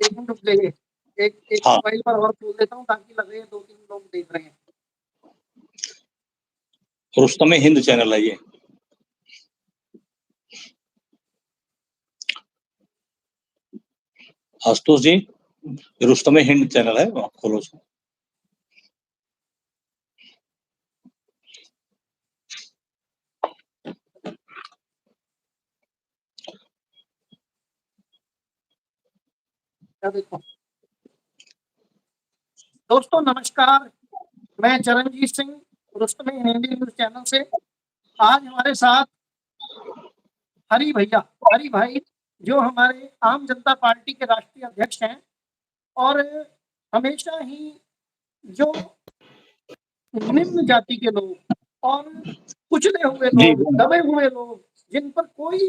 एक मिनट रुक जाइए। एक हाँ। मोबाइल पर और खोल देता हूँ ताकि लगे 2-3 लोग देख रहे हैं। रुस्तम हिंद चैनल है ये। आशुतोष जी, रुस्तम हिंद चैनल है, आप खोलो उसको। देखो दोस्तों, नमस्कार। मैं चरणजीत सिंह, रुस्तम हिंदी न्यूज चैनल से। आज हमारे साथ हरी भाई, जो हमारे आम जनता पार्टी के राष्ट्रीय अध्यक्ष हैं और हमेशा ही जो निम्न जाति के लोग और कुचले हुए जी, लोग, दबे हुए लोग, जिन पर कोई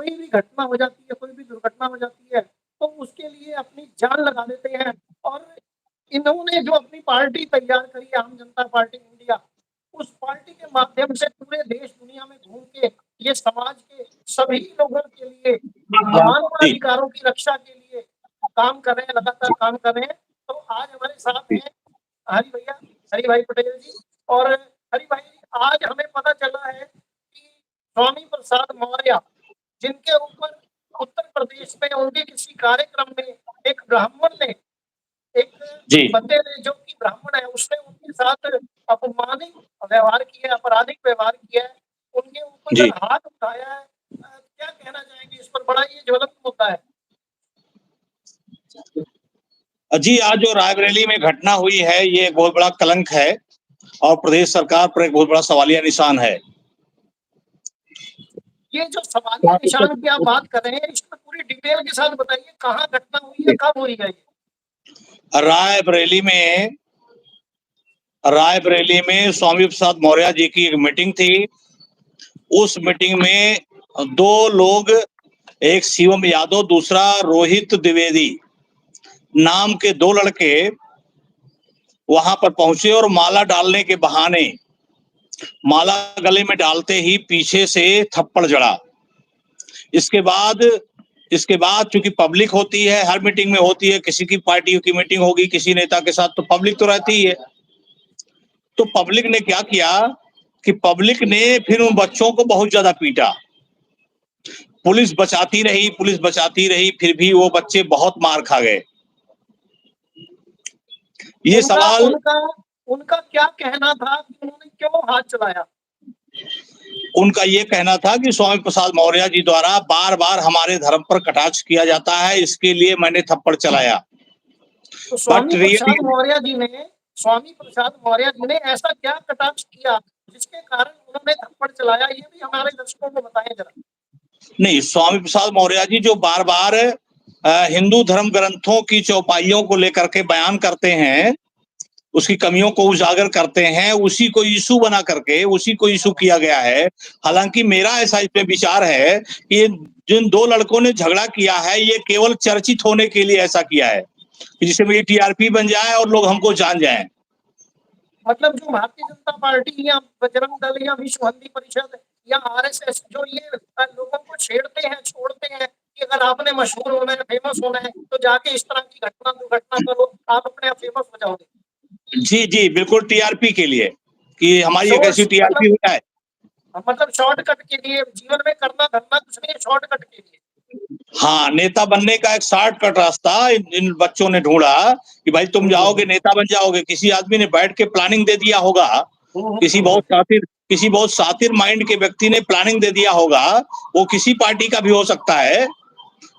भी घटना हो जाती है, कोई भी दुर्घटना हो जाती है, तो उसके लिए अपनी जान लगा देते हैं। और इन्होंने जो अपनी पार्टी तैयार करी, आम जनता पार्टी इंडिया, उस पार्टी के माध्यम से पूरे देश दुनिया में घूम के ये समाज के सभी लोगों के लिए, मानवाधिकारों की रक्षा के लिए काम कर रहे हैं, लगातार काम कर रहे हैं। तो आज हमारे साथ हैं हरि भाई पटेल जी। और हरि भाई, आज हमें पता चला है कि स्वामी प्रसाद मौर्य, जिनके ऊपर उत्तर प्रदेश में उनके किसी कार्यक्रम में एक ब्राह्मण ने, एक जी, बंदे ने जो कि ब्राह्मण है, उसने उनके साथ अपमानित व्यवहार किया, आपराधिक व्यवहार किया है, उनके ऊपर जी। हाथ उठाया है। क्या कहना चाहेंगे इस पर? बड़ा ये ज्वलंत मुद्दा है। जी, आज जो रायबरेली में घटना हुई है, ये बहुत बड़ा कलंक है और प्रदेश सरकार पर एक बहुत बड़ा सवालिया निशान है। ये जो सवालिया निशान की आप बात कर रहे हैं, इसमें पूरी डिटेल के साथ बताइए, कहाँ घटना हुई है, कब हुई है? रायबरेली में स्वामी प्रसाद मौर्य जी की एक मीटिंग थी। उस मीटिंग में दो लोग, एक शिवम यादव, दूसरा रोहित द्विवेदी नाम के दो लड़के वहां पर पहुंचे और माला डालने के बहाने, माला गले में डालते ही पीछे से थप्पड़ जड़ा। इसके बाद चूंकि पब्लिक होती है, हर मीटिंग में होती है, किसी की पार्टी की मीटिंग होगी किसी नेता के साथ, तो पब्लिक तो रहती ही है। तो पब्लिक ने क्या किया कि पब्लिक ने फिर उन बच्चों को बहुत ज्यादा पीटा। पुलिस बचाती रही, फिर भी वो बच्चे बहुत मार खा गए। ये सवाल उनका क्या कहना था कि उन्होंने क्यों हाथ चलाया? उनका ये कहना था कि स्वामी प्रसाद मौर्य जी द्वारा बार बार हमारे धर्म पर कटाक्ष किया जाता है, इसके लिए मैंने थप्पड़ चलाया। तो स्वामी प्रसाद मौर्य जी ने ऐसा क्या कटाक्ष किया जिसके कारण उन्होंने थप्पड़ चलाया? ये भी हमारे दर्शकों को बताएं जरा। नहीं, स्वामी प्रसाद मौर्य जी जो बार बार हिंदू धर्म ग्रंथों की चौपाइयों को लेकर के बयान करते हैं, उसकी कमियों को उजागर करते हैं, उसी को इशू बना करके उसी को इशू किया गया है। हालांकि मेरा ऐसा इसमें विचार है कि जिन दो लड़कों ने झगड़ा किया है, ये केवल चर्चित होने के लिए ऐसा किया है कि जिससे मेरी टीआरपी बन जाए और लोग हमको जान जाएं। मतलब जो भारतीय जनता पार्टी या बजरंग दल या विश्व हिंदी परिषद या आरएसएस जो ये लोगों को छेड़ते हैं, छोड़ते हैं कि अगर आपने मशहूर होना है, फेमस होना है, तो जाके इस तरह की दुर्घटना करो, आप अपने आप फेमस हो जाओगे। जी जी, बिल्कुल टीआरपी के लिए, कि हमारी एक ऐसी टीआरपी हो जाए। मतलब शॉर्टकट के लिए, जीवन में करना धरना कुछ नहीं है, शॉर्टकट के लिए। हाँ, नेता बनने का एक शॉर्टकट रास्ता इन बच्चों ने ढूंढा कि भाई तुम जाओगे नेता बन जाओगे। किसी आदमी ने बैठ के प्लानिंग दे दिया होगा, किसी बहुत सातिर माइंड के व्यक्ति ने प्लानिंग दे दिया होगा। वो किसी पार्टी का भी हो सकता है,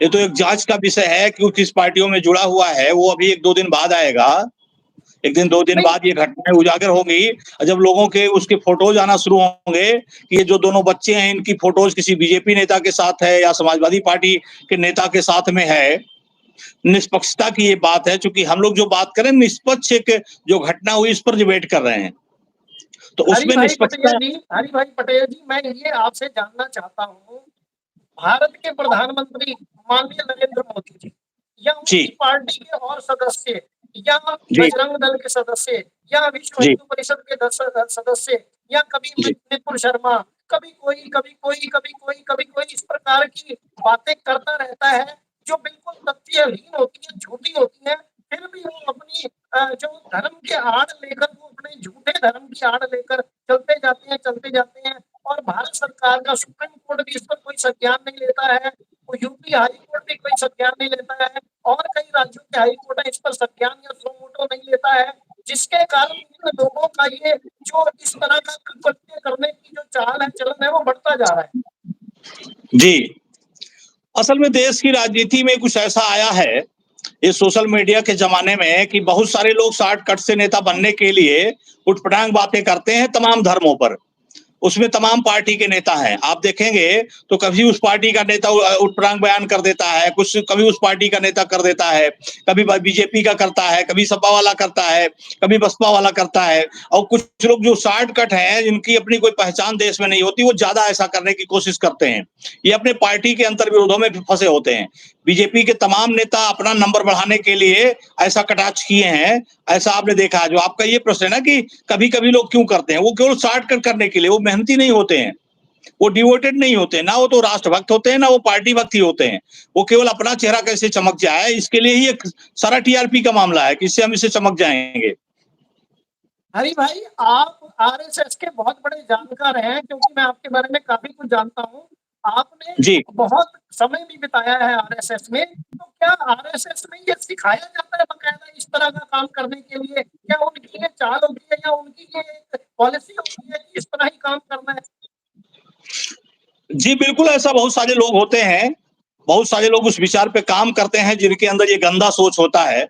ये तो एक जांच का विषय है कि किस पार्टियों में जुड़ा हुआ है। वो अभी 1-2 दिन बाद आएगा, 1-2 दिन बाद ये घटनाएं उजागर होंगी। जब लोगों के उसके फोटोज आना शुरू होंगे कि ये जो दोनों बच्चे हैं, इनकी फोटोज किसी बीजेपी नेता के साथ है या समाजवादी पार्टी के नेता के साथ में है। निष्पक्षता की ये बात है, क्योंकि हम लोग जो बात करें निष्पक्ष एक जो घटना हुई इस पर डिबेट कर रहे हैं, तो उसमें निष्पक्षता। हरि भाई पटेल जी, मैं ये आपसे जानना चाहता हूँ, भारत के प्रधानमंत्री माननीय नरेंद्र मोदी जी या उनकी पार्टी के और सदस्य या बजरंग दल के सदस्य या विश्व हिंदू परिषद के सदस्य या कभी निपुण शर्मा, कभी कोई इस प्रकार की बातें करता रहता है जो बिल्कुल तथ्यहीन होती है, झूठी होती है, फिर भी वो अपनी जो धर्म के आड़ लेकर, वो अपने झूठे धर्म की आड़ लेकर चलते जाते हैं और भारत सरकार का सुप्रीम कोर्ट भी इस पर कोई संज्ञान नहीं लेता है, वो यूपी हाई कोर्ट भी कोई संज्ञान नहीं लेता है और कई राज्यों के हाई कोर्ट इस पर संज्ञान या सुओ मोटो नहीं लेता है, जिसके कारण इन लोगों का ये जो इस तरह का कृत्य करने की जो चाल है, चलन है, वो बढ़ता जा रहा है। जी। असल में देश की राजनीति में कुछ ऐसा आया है, इस सोशल मीडिया के ज़माने में, कि बहुत सारे लोग शॉर्टकट से नेता बनने के लिए उटपटांग बातें करते हैं तमाम धर्मों पर। उसमें तमाम पार्टी के नेता हैं। आप देखेंगे तो कभी उस पार्टी का नेता उटपटांग बयान कर देता है, कुछ कभी उस पार्टी का नेता कर देता है, कभी बीजेपी का करता है, कभी सपा वाला करता है, कभी बसपा वाला करता है। और कुछ लोग जो शॉर्टकट हैं, जिनकी अपनी कोई पहचान देश में नहीं होती, वो ज़्यादा ऐसा करने की कोशिश करते हैं। ये अपने पार्टी के अंतर्विरोधों में भी फँसे होते हैं। बीजेपी के तमाम नेता अपना नंबर बढ़ाने के लिए ऐसा कटाक्ष किए हैं, ऐसा आपने देखा है। जो आपका ये प्रश्न है ना कि कभी-कभी लोग क्यों करते हैं, वो केवल शॉर्टकट करने के लिए, वो मेहनती नहीं होते हैं, वो डिवोटेड नहीं होते, ना वो तो राष्ट्रभक्त होते हैं, ना वो पार्टी भक्त ही होते हैं। वो केवल अपना चेहरा कैसे चमक जाए, इसके लिए ही एक सारा टीआरपी का मामला है कि इससे हम इससे चमक जाएँगे। हरि भाई, आप आरएसएस के बहुत बड़े जानकार हैं, क्योंकि मैं आपके बारे में काफ़ी कुछ जानता हूँ। आपने जी। बहुत समय भी बिताया है आरएसएस में, तो क्या आरएसएस में ये सिखाया जाता है बाकायदा इस तरह का काम करने के लिए? क्या उनकी ये चाल होती है या उनकी ये एक पॉलिसी होती है कि इस तरह ही काम करना है? जी, बिल्कुल ऐसा बहुत सारे लोग होते हैं। बहुत सारे लोग उस विचार पे काम करते हैं जिनके अंदर ये गंदा सोच होता है,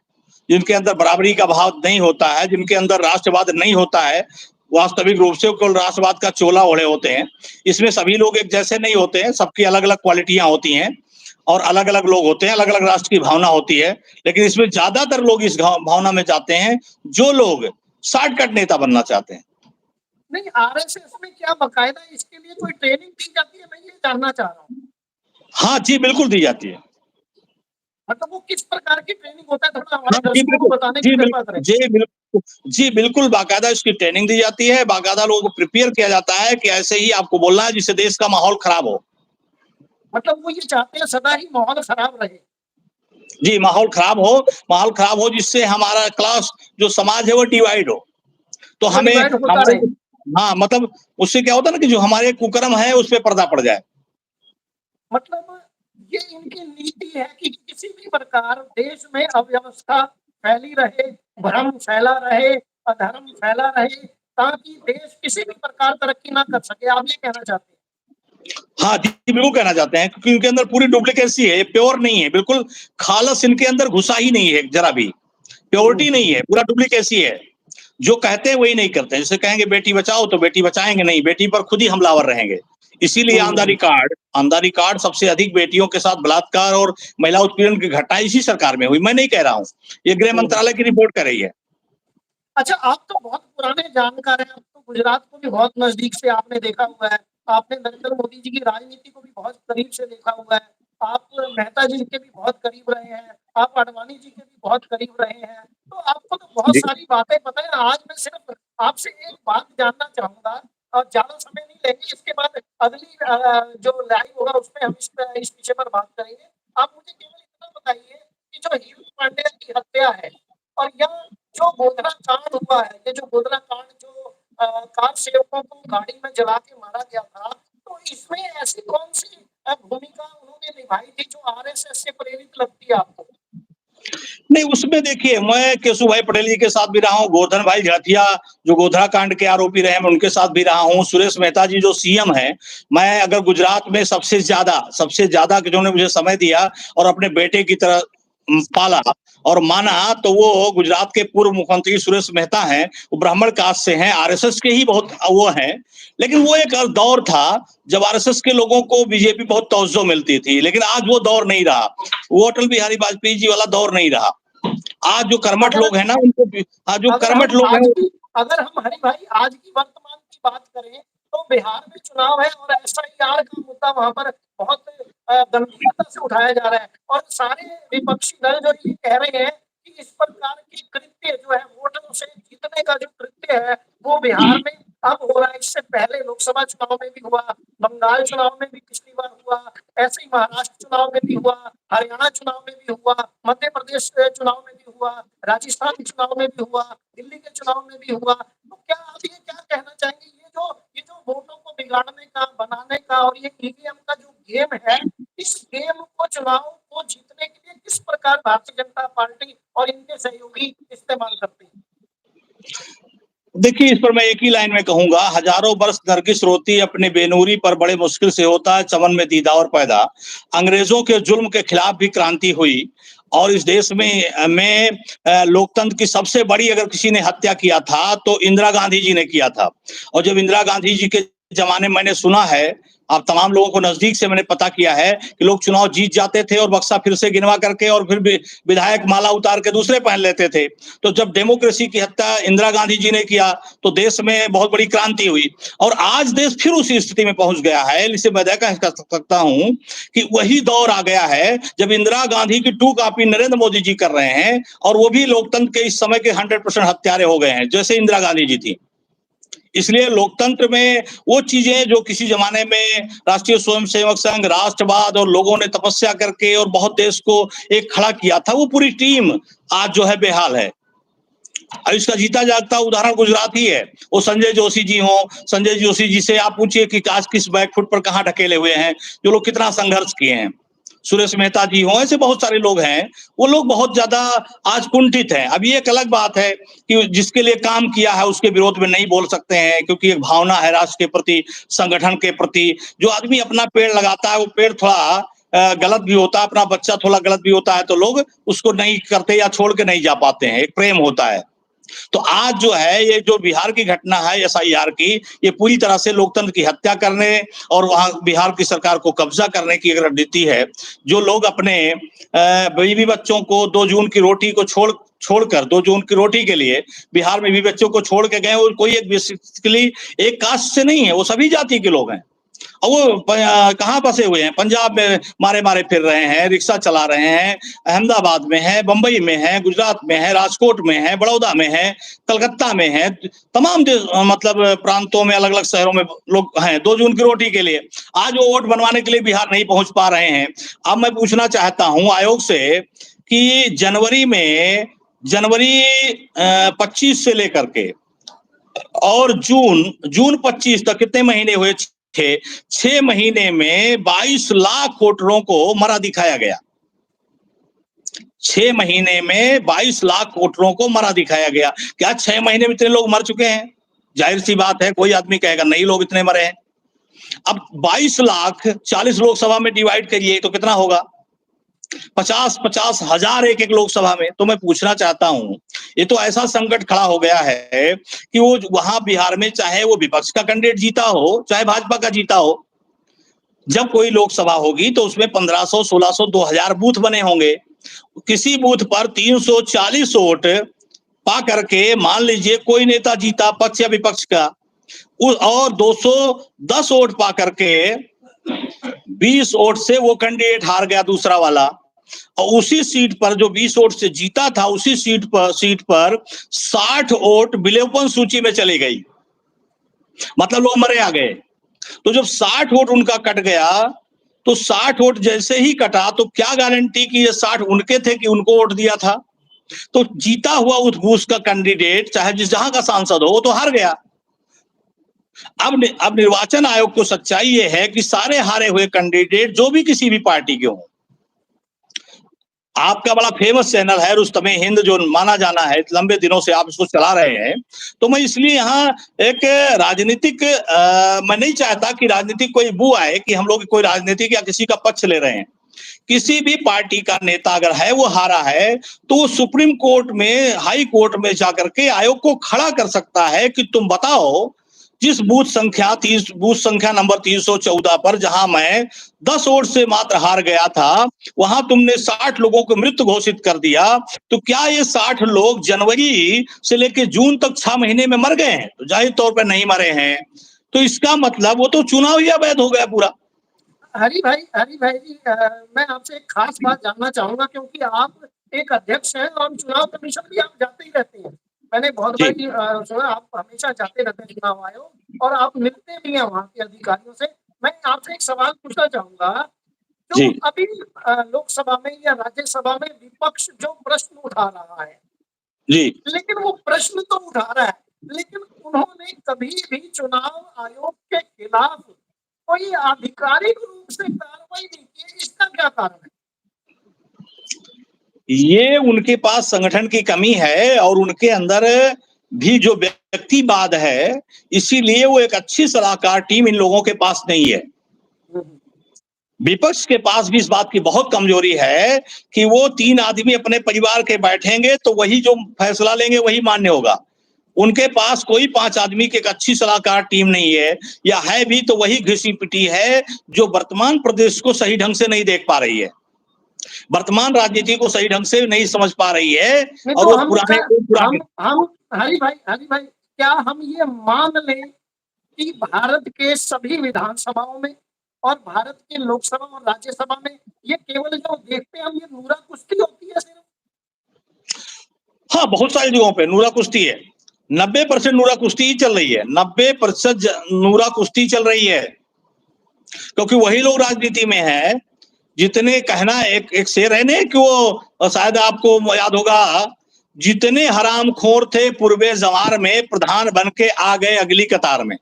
जिनके अंदर बराबरी का भाव नहीं होता है, जिनके अंदर राष्ट्रवाद नहीं होता है। वास्तविक रूप से वो केवल राष्ट्रवाद का चोला ओढ़े होते हैं। इसमें सभी लोग एक जैसे नहीं होते हैं, सबकी अलग-अलग क्वालिटियाँ होती हैं और अलग-अलग लोग होते हैं, अलग-अलग राष्ट्र की भावना होती है। लेकिन इसमें ज़्यादातर लोग इस भावना में जाते हैं, जो लोग शॉर्टकट नेता बनना चाहते हैं। नहीं, आरएसएस में क्या बाकायदा इसके लिए कोई ट्रेनिंग दी जाती है? मैं ये जानना चाह रहा हूँ। हाँ जी, बिल्कुल दी जाती है। मतलब वो किस प्रकार की ट्रेनिंग होता है, थोड़ा हाँ हमारे जी, दर्शकों को बिल्कुल। बताने की कृपा करें। जी, बिल्कुल बाकायदा इसकी ट्रेनिंग दी जाती है, बाकायदा लोगों को प्रिपेयर किया जाता है कि ऐसे ही आपको बोलना है जिससे देश का माहौल खराब हो। मतलब वो ये चाहते हैं सदा ही माहौल खराब रहे। जी, माहौल खराब हो जिससे हमारा क्लास जो समाज है वो डिवाइड हो। तो वो हमें डिवाइड होता हमारे रहे। हाँ, मतलब उससे क्या होता है ना कि जो हमारे कुकर्म है उस पे पर्दा पड़ जाए। मतलब ये इनकी नीति है कि किसी भी प्रकार देश में अव्यवस्था फैली रहे, भ्रम फैला रहे, अधर्म फैला रहे, ताकि देश किसी भी प्रकार तरक्की ना कर सके। आप ये कहना चाहते हैं? हाँ जी, बिल्कुल कहना चाहते हैं क्योंकि इनके अंदर पूरी डुप्लीकेसी है, ये प्योर नहीं है, बिल्कुल खालस इनके अंदर घुसा ही नहीं है ज़रा भी। प्योरिटी नहीं है, पूरा डुप्लीकेसी है। जो कहते हैं वही नहीं करते हैं। जैसे कहेंगे बेटी बचाओ तो बेटी बचाएँगे नहीं, बेटी पर खुद ही हमलावर रहेंगे। इसीलिए ऑन द रिकॉर्ड सबसे अधिक बेटियों के साथ बलात्कार और महिला उत्पीड़न की घटनाएँ इसी सरकार में हुई। मैं नहीं कह रहा हूँ, ये गृह मंत्रालय की रिपोर्ट कह रही है। अच्छा, आप तो बहुत पुराने जानकार हैं, आप तो गुजरात को भी बहुत नज़दीक से आपने देखा हुआ है। आपने नरेंद्र मोदी जी की राजनीति को भी बहुत करीब से देखा हुआ है। आप मेहता जी के भी बहुत करीब रहे हैं, आप आडवाणी जी के भी बहुत करीब रहे हैं। तो आपको तो बहुत जी। सारी बातें पता है। आज मैं सिर्फ़ आपसे एक बात जानना चाहूँगा और ज़्यादा समय नहीं लेंगे, इसके बाद अगली जो लाइव होगा उसमें हम इस विषय पर बात करेंगे। आप मुझे केवल इतना बताइए कि जो हीरू पांड्या की हत्या है और यह जो गोधरा कांड हुआ है, ये जो गोधरा कांड जो कार सेवकों को गाड़ी में जला के मारा गया था, तो इसमें ऐसी कौन-सी भूमिका उन्होंने निभाई थी जो आरएसएस से प्रेरित लगती है आपको? नहीं, उसमें देखिए मैं केशुभाई पटेल जी के साथ भी रहा हूँ, गोवर्धन भाई जड़िया जो गोधरा कांड के आरोपी रहे, मैं उनके साथ भी रहा हूँ, सुरेश मेहता जी जो सीएम हैं, मैं अगर गुजरात में सबसे ज़्यादा जिन्होंने मुझे समय दिया और अपने बेटे की तरह पाला और माना, तो वो गुजरात के पूर्व मुख्यमंत्री सुरेश मेहता हैं, वो ब्राह्मण कास्ट से हैं, आरएसएस के ही बहुत वो हैं। लेकिन वो एक दौर था जब आरएसएस के लोगों को बीजेपी बहुत तवज्जो मिलती थी, लेकिन आज वो दौर नहीं रहा। वो अटल बिहारी वाजपेयी जी वाला दौर नहीं रहा। आज जो कर्मठ अगर लोग हैं ना उनको आज जो अगर कर्मठ हम लोग आज हैं की अगर हम हरि भाई आज की वर्तमान की बात करें, तो बिहार में चुनाव है और एसआईआर का मुद्दा वहाँ पर बहुत गंभीरता से उठाया जा रहा है और सारे विपक्षी दल जो ये कह रहे हैं कि इस प्रकार की कृत्य जो है वोटरों से जीतने का जो कृत्य है, वो बिहार में अब हो रहा है, इससे पहले लोकसभा चुनाव में भी हुआ, बंगाल चुनाव में भी पिछली बार हुआ, ऐसे ही महाराष्ट्र चुनाव में भी हुआ, हरियाणा चुनाव में भी हुआ, मध्य प्रदेश चुनाव में भी हुआ, राजस्थान चुनाव में भी हुआ, दिल्ली के चुनाव में भी हुआ। तो क्या आप ये क्या कहना चाहेंगे, ये जो वोटों को बिगाड़ने का, बनाने का और ये ईवीएम का जो गेम है, इस गेम को, चुनाव को जीतने के लिए किस प्रकार भारतीय जनता पार्टी और इनके सहयोगी इस्तेमाल करते हैं? देखिए, इस पर मैं एक ही लाइन में कहूंगा, हजारों वर्ष नरगिस रोती अपने बेनूरी पर बड़े मुश्किल से होता है चमन में दीदा और पैदा। अंग्रेजों के जुल्म के खिलाफ भी क्रांति हुई और इस देश में लोकतंत्र की सबसे बड़ी अगर किसी ने हत्या किया था तो इंदिरा गांधी जी ने किया था। और जब इंदिरा गांधी जी के जमाने में मैंने सुना है, अब तमाम लोगों को नजदीक से मैंने पता किया है कि लोग चुनाव जीत जाते थे और बक्सा फिर से गिनवा करके और फिर भी विधायक माला उतार के दूसरे पहन लेते थे। तो जब डेमोक्रेसी की हत्या इंदिरा गांधी जी ने किया तो देश में बहुत बड़ी क्रांति हुई और आज देश फिर उसी स्थिति में पहुंच गया है। इससे मैं कह सकता हूं कि वही दौर आ गया है जब इंदिरा गांधी की 2 कॉपी नरेंद्र मोदी जी कर रहे हैं और वो भी लोकतंत्र के इस समय के 100% हत्यारे हो गए हैं जैसे इंदिरा गांधी जी थी। इसलिए लोकतंत्र में वो चीजें जो किसी जमाने में राष्ट्रीय स्वयंसेवक संघ, राष्ट्रवाद और लोगों ने तपस्या करके और बहुत देश को एक खड़ा किया था, वो पूरी टीम आज जो है बेहाल है। और इसका जीता जागता उदाहरण गुजरात ही है। वो संजय जोशी जी हो, संजय जोशी जी से आप पूछिए कि आज किस बैकफुट पर कहां ढकेले हुए हैं, जो लोग कितना संघर्ष किए हैं। सुरेश मेहता जी हो, ऐसे बहुत सारे लोग हैं, वो लोग बहुत ज्यादा आज कुंठित हैं। अब ये एक अलग बात है कि जिसके लिए काम किया है उसके विरोध में नहीं बोल सकते हैं, क्योंकि एक भावना है राष्ट्र के प्रति, संगठन के प्रति। जो आदमी अपना पेड़ लगाता है वो पेड़ थोड़ा गलत भी होता है, अपना बच्चा थोड़ा गलत भी होता है तो लोग उसको नहीं करते या छोड़ के नहीं जा पाते हैं, एक प्रेम होता है। तो आज जो है ये जो बिहार की घटना है एसआईआर की, ये पूरी तरह से लोकतंत्र की हत्या करने और वहां बिहार की सरकार को कब्जा करने की एक रणनीति है। जो लोग अपने बीवी बच्चों को 2 जून की रोटी को छोड़कर 2 जून की रोटी के लिए बिहार में भी बच्चों को छोड़ के गए, और कोई एक बेसिकली एक कास्ट से नहीं है, वो सभी जाति के लोग हैं। और वो कहाँ फंसे हुए हैं, पंजाब में मारे मारे फिर रहे हैं, रिक्शा चला रहे हैं, अहमदाबाद में है, बंबई में है, गुजरात में है, राजकोट में है, बड़ौदा में है, कलकत्ता में है, तमाम मतलब प्रांतों में, अलग अलग शहरों में लोग हैं 2 जून की रोटी के लिए। आज वो वोट बनवाने के लिए बिहार नहीं पहुंच पा रहे हैं। अब मैं पूछना चाहता हूं आयोग से कि जनवरी 25 से लेकर के और जून 25 तक कितने महीने हुए? 6 महीने में 22 लाख वोटरों को मरा दिखाया गया। 6 महीने में 22 लाख वोटरों को मरा दिखाया गया। क्या 6 महीने में इतने लोग मर चुके हैं? जाहिर सी बात है, कोई आदमी कहेगा नहीं लोग इतने मरे हैं। अब 22 लाख 40 लोकसभा में डिवाइड करिए तो कितना होगा? 50 हजार एक लोकसभा में। तो मैं पूछना चाहता हूं, ये तो ऐसा संकट खड़ा हो गया है कि वो वहां बिहार में चाहे वो विपक्ष का कैंडिडेट जीता हो चाहे भाजपा का जीता हो, जब कोई लोकसभा होगी तो उसमें 1500, 1600, 2000 बूथ बने होंगे। किसी बूथ पर 340 वोट पा करके मान लीजिए कोई नेता जीता पक्ष या विपक्ष का, और 210 वोट पा करके 20 वोट से वो कैंडिडेट हार गया दूसरा वाला, और उसी सीट पर जो 20 वोट से जीता था उसी सीट पर 60 वोट विलोपन सूची में चली गई, मतलब लोग मरे आ गए। तो जब 60 वोट उनका कट गया तो 60 वोट जैसे ही कटा तो क्या गारंटी कि ये 60 उनके थे कि उनको वोट दिया था? तो जीता हुआ उस का कैंडिडेट चाहे जिस जहां का सांसद हो वो तो हार गया। अब निर्वाचन आयोग को सच्चाई ये है कि सारे हारे हुए कैंडिडेट जो भी किसी भी पार्टी के हों, आपका बड़ा फेमस चैनल है रुस्तमे हिंद जो माना जाना है, लंबे दिनों से आप इसको चला रहे हैं, तो मैं इसलिए यहाँ एक राजनीतिक मैं नहीं चाहता कि राजनीतिक कोई बू आए कि हम लोग कोई राजनीतिक या किसी का पक्ष ले रहे हैं। किसी भी पार्टी का नेता अगर है वो हारा है तो वो सुप्रीम कोर्ट में, हाई कोर्ट में जाकर के आयोग को खड़ा कर सकता है कि तुम बताओ जिस बूथ संख्या नंबर 314 पर जहां मैं 10 वोट से मात्र हार गया था, वहां तुमने 60 लोगों को मृत घोषित कर दिया, तो क्या ये 60 लोग जनवरी से लेकर जून तक 6 महीने में मर गए हैं? तो जाहिर तौर पर नहीं मरे हैं। तो इसका मतलब वो तो चुनाव ही अवैध हो गया पूरा। हरि भाई जी, मैं आपसे एक खास बात जानना चाहूंगा, क्योंकि आप एक अध्यक्ष हैं और चुनाव कमीशन भी आप जाते ही रहते हैं। मैंने बहुत बार सुना आप हमेशा जाते रहते हैं चुनाव आयोग। और आप मिलते भी हैं वहाँ के अधिकारियों से। मैं आपसे एक सवाल पूछना चाहूँगा, जो जी अभी लोकसभा में या राज्यसभा में विपक्ष जो प्रश्न उठा रहा है, जी लेकिन वो प्रश्न तो उठा रहा है, लेकिन उन्होंने कभी भी चुनाव आयोग के खिलाफ कोई आधिकारिक रूप से कार्रवाई नहीं की। इसका क्या कारण है? ये उनके पास संगठन की कमी है और उनके अंदर भी जो व्यक्तिवाद है, इसीलिए वो एक अच्छी सलाहकार टीम इन लोगों के पास नहीं है। विपक्ष के पास भी इस बात की बहुत कमजोरी है कि वो 3 आदमी अपने परिवार के बैठेंगे तो वही जो फैसला लेंगे वही मान्य होगा। उनके पास कोई 5 आदमी की एक अच्छी सलाहकार टीम नहीं है, या है भी तो वही घिसी-पिटी है जो वर्तमान प्रदेश को सही ढंग से नहीं देख पा रही है। वर्तमान राजनीति को सही ढंग से नहीं समझ पा रही है नहीं और तो वो हम पुराने हम हरि भाई क्या हम ये मान लें कि भारत के सभी विधानसभाओं में और भारत के लोकसभा और राज्यसभा में ये केवल जो देखते हैं हम, ये नूरा कुश्ती होती है सिर्फ? हाँ, बहुत सारी जगहों पे नूरा कुश्ती है। 90% नूरा कुश्ती ही चल रही है। 90% नूरा कुश्ती चल रही है, क्योंकि वही लोग राजनीति में है जितने कहना एक शेर है ना कि वो शायद आपको याद होगा, जितने हरामखोर थे पूर्वे जवार में प्रधान बन के आ गए अगली कतार में।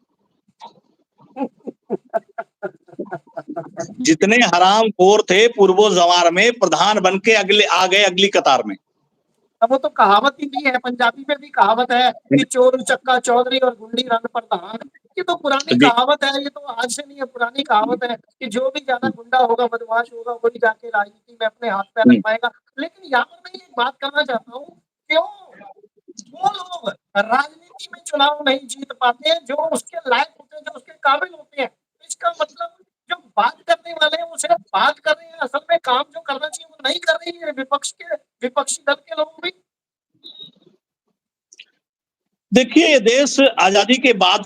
जितने हरामखोर थे पूर्वो जवार में प्रधान बन के आ गए अगली कतार में। अब वो तो कहावत ही भी है, पंजाबी में भी कहावत है कि चोर उचक्का चौधरी और गुंडी रन प्रधान। ये तो पुरानी कहावत है, ये तो आज से नहीं है, पुरानी कहावत है कि जो भी ज्यादा गुंडा होगा, बदमाश होगा, वही जाके राजनीति में अपने हाथ पैर रख पाएगा। लेकिन यहाँ पर मैं एक बात करना चाहता हूँ, क्यों वो लोग राजनीति में चुनाव नहीं जीत पाते हैं जो उसके लायक होते हैं, जो उसके काबिल होते हैं? इसका मतलब जो बात करने वाले हैं वो सिर्फ बात कर रहे हैं, असल में काम जो करना चाहिए वो नहीं कर रही है विपक्षी दल के लोग भी। देखिए, ये देश आजादी के बाद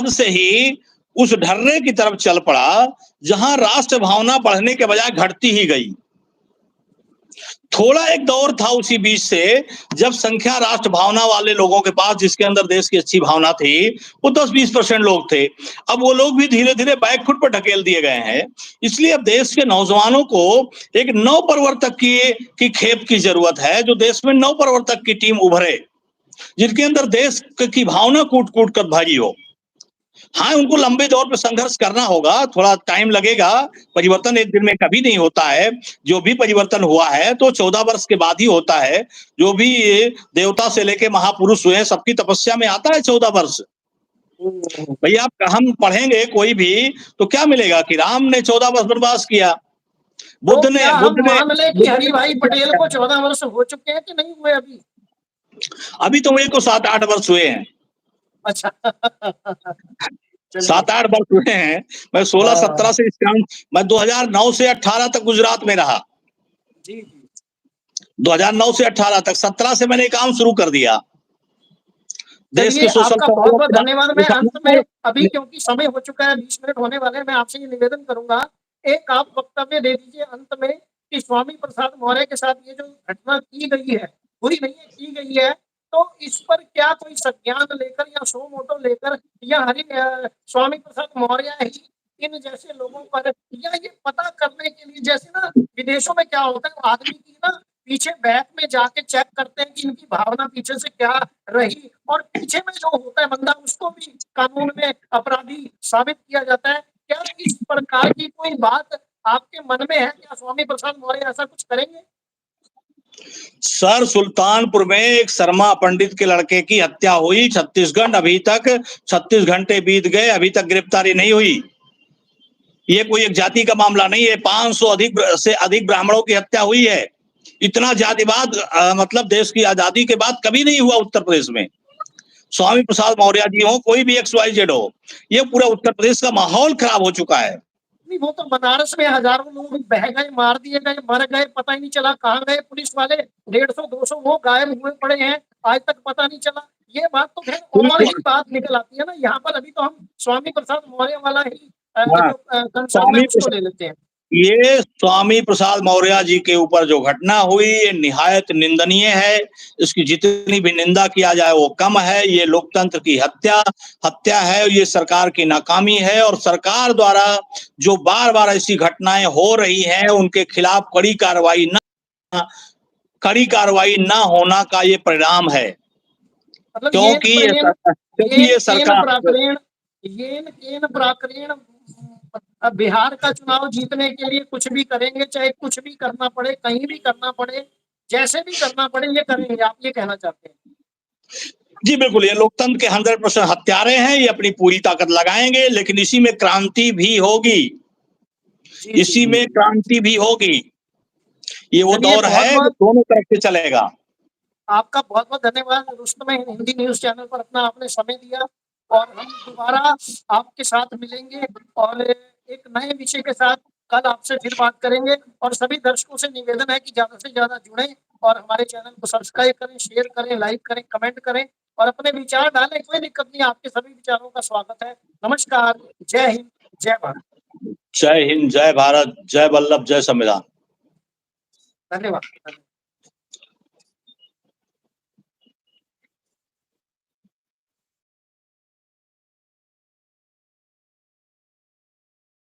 से ही उस ढर्रे की तरफ चल पड़ा जहां राष्ट्र भावना बढ़ने के बजाय घटती ही गई। थोड़ा एक दौर था उसी बीच से जब संख्या राष्ट्र भावना वाले लोगों के पास, जिसके अंदर देश की अच्छी भावना थी, वो 10-20% लोग थे। अब वो लोग भी धीरे धीरे बैक फुट पर ढकेल दिए गए हैं। इसलिए अब देश के नौजवानों को एक नव प्रवर्तक की खेप की जरूरत है, जो देश में नव प्रवर्तक की टीम उभरे, जिनके अंदर देश की भावना कूट कूट कर भरी हो। हाँ, उनको लंबे दौर पे संघर्ष करना होगा, थोड़ा टाइम लगेगा। परिवर्तन एक दिन में कभी नहीं होता है। जो भी परिवर्तन हुआ है तो 14 वर्ष के बाद ही होता है। जो भी देवता से लेके महापुरुष हुए हैं, सबकी तपस्या में आता है 14 वर्ष। भैया हम पढ़ेंगे कोई भी तो क्या मिलेगा कि राम ने 14 वर्ष वनवास किया, बुद्ध ने मान ले कि हरि भाई पटेल को 14 वर्ष हो चुके हैं कि नहीं हुए अभी? अभी तो मेरे को 7-8 वर्ष हुए हैं। अच्छा 7-8 वर्ष हुए हैं। मैं 16-17 से इस काम, मैं 2009 से 18 तक गुजरात में रहा। जी 2009 से 18 तक, 17 से मैंने काम शुरू कर दिया। देश के सोशल आपका बहुत बहुत धन्यवाद। मैं अंत में अभी, क्योंकि समय हो चुका है, 20 मिनट होने वाले हैं, मैं आपसे ये निवेदन करूंगा, एक आप वक्तव्य दे दीजिए अंत में कि स्वामी प्रसाद मौर्य के साथ ये जो घटना की गई है, बुरी नहीं है, की गई है, तो इस पर क्या कोई संज्ञान लेकर या सो मोटो लेकर या स्वामी प्रसाद मौर्य ही इन जैसे लोगों पर, या ये पता करने के लिए, जैसे ना विदेशों में क्या होता है, आदमी की ना पीछे बैक में जाके चेक करते हैं कि इनकी भावना पीछे से क्या रही, और पीछे में जो होता है बंदा उसको भी कानून में अपराधी साबित किया जाता है। क्या इस प्रकार की कोई बात आपके मन में है? क्या स्वामी प्रसाद मौर्य ऐसा कुछ करेंगे? सर, सुल्तानपुर में एक शर्मा पंडित के लड़के की हत्या हुई छत्तीसगढ़, अभी तक 36 घंटे बीत गए, अभी तक गिरफ्तारी नहीं हुई। ये कोई एक जाति का मामला नहीं है, 500 से अधिक ब्राह्मणों की हत्या हुई है। इतना जातिवाद मतलब देश की आजादी के बाद कभी नहीं हुआ उत्तर प्रदेश में। स्वामी प्रसाद मौर्य जी हो, कोई भी XYZ हो, ये पूरा उत्तर प्रदेश का माहौल खराब हो चुका है। नहीं, वो तो बनारस में हजारों लोग बह गए, मार दिए गए, मर गए, पता ही नहीं चला कहाँ गए। पुलिस वाले 150-200 वो गायब हुए पड़े हैं, आज तक पता नहीं चला। ये बात तो फिर और ही बात निकल आती है ना यहाँ पर। अभी तो हम स्वामी प्रसाद मौर्य वाला ही जो कंसर्न है उसको ले लेते हैं। ये स्वामी प्रसाद मौर्य जी के ऊपर जो घटना हुई ये निहायत निंदनीय है। इसकी जितनी भी निंदा किया जाए वो कम है। ये लोकतंत्र की हत्या है। ये सरकार की नाकामी है और सरकार द्वारा जो बार-बार ऐसी घटनाएं हो रही हैं उनके खिलाफ कड़ी कार्रवाई ना होना का ये परिणाम है। मतलब क्योंकि ये सरकार येन केन प्राकरेण बिहार का चुनाव जीतने के लिए कुछ भी करेंगे, चाहे कुछ भी करना पड़े, कहीं भी करना पड़े, जैसे भी करना पड़े ये करेंगे, आप ये कहना चाहते हैं? जी बिल्कुल, ये लोकतंत्र के 100% हत्यारे हैं। ये अपनी पूरी ताकत लगाएंगे, लेकिन इसी में क्रांति भी होगी। इसी में क्रांति भी होगी। ये वो दौर है जो दोनों तरफ से चलेगा। आपका बहुत-बहुत धन्यवाद रुस्तम हिंदी न्यूज़ चैनल पर अपना आपने समय दिया और हम दोबारा आपके साथ मिलेंगे और एक नए विषय के साथ कल आपसे फिर बात करेंगे और सभी दर्शकों से निवेदन है कि ज़्यादा से ज़्यादा जुड़ें और हमारे चैनल को सब्सक्राइब करें, शेयर करें, लाइक करें, कमेंट करें और अपने विचार डालें। कोई दिक्कत नहीं, आपके सभी विचारों का स्वागत है। नमस्कार, जय हिंद, जय भारत। जय हिंद, जय भारत, जय वल्लभ, जय संविधान। धन्यवाद।